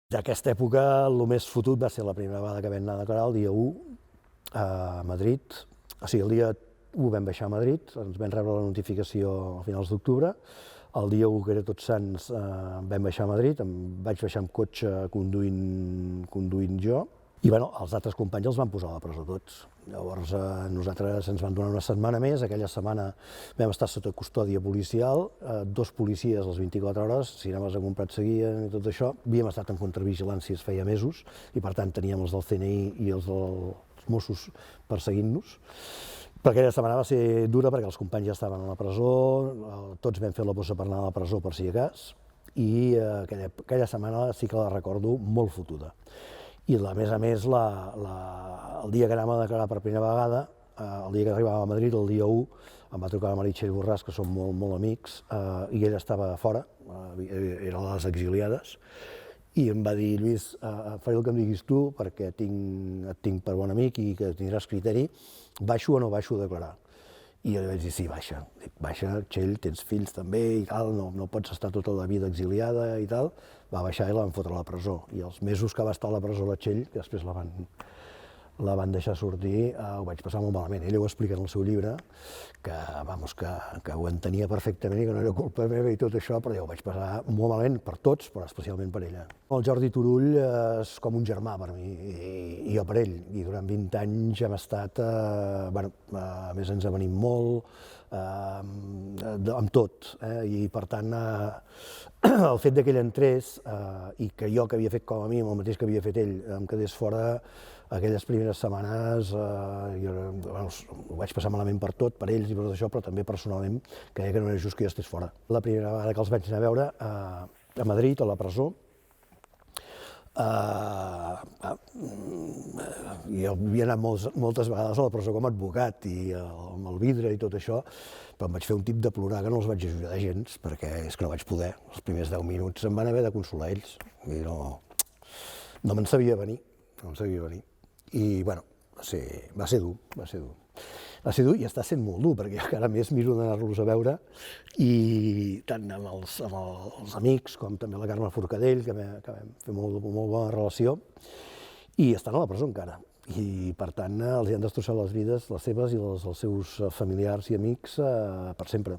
D'aquesta època, el més fotut va ser la primera vegada que vam anar a declarar, el dia 1, a Madrid. O sigui, el dia 1 vam baixar a Madrid, ens vam rebre la notificació a finals d'octubre. El dia 1, que era Tots Sants, vam baixar a Madrid, vaig baixar amb cotxe conduint jo. I bueno, els altres companys els van posar a la presó tots. Llavors nosaltres ens van donar una setmana més, aquella setmana vam estar sota custòdia policial, 2 policies a les 24 hores, si anaves a comprar et seguien i tot això. Havíem estat en contravigilància feia mesos i per tant teníem els del CNI i els dels Mossos perseguint-nos. Però aquella setmana va ser dura perquè els companys ja estaven a la presó, tots vam fer la bossa per anar a la presó per si de cas, i aquella setmana sí que la recordo molt fotuda. I a més, el dia que anàvem a declarar per primera vegada, el dia que arribàvem a Madrid, el dia 1, em va trucar la Meritxell Borràs, que som molt amics, i ella estava fora, era a les exiliades, i em va dir, Lluís, faré el que em diguis tu, perquè et tinc per bon amic i que tindràs criteri, baixo o no baixo a declarar? I jo li vaig dir, sí, baixa. Dic, baixa, Txell, tens fills també i tal, no pots estar tota la vida exiliada i tal. Va baixar i la van fotre a la presó. I els mesos que va estar a la presó la Txell, que després la van deixar sortir, ho vaig passar molt malament. Ella ho explica en el seu llibre, que ho entenia perfectament i que no era culpa meva i tot això, però jo ho vaig passar molt malament per tots, però especialment per ella. El Jordi Turull és com un germà per mi, i jo per ell. I durant 20 anys hem estat, a més ens avenim molt, amb tot. I per tant, el fet que ell entrés i que jo, que havia fet com a mínim el mateix que havia fet ell, em quedés fora, aquelles primeres setmanes jo ho vaig passar malament per tot, per ells i per tot això, però també personalment creia que no era just que jo estés fora. La primera vegada que els vaig anar a veure a Madrid, a la presó, jo havia anat moltes vegades a la presó com a advocat i amb el vidre i tot això, però em vaig fer un tip de plorar que no els vaig ajudar gens, perquè és que no vaig poder. Els primers 10 minuts em van haver de consolar ells i no me'n sabia venir, I, bueno, va ser dur. Va ser dur i està sent molt dur, perquè encara més miro d'anar-los a veure, i tant amb els amics com també la Carme Forcadell, que vam fer molt bona relació, i estan a la presó encara. I, per tant, els han destrossat les vides, les seves i les dels seus familiars i amics, per sempre.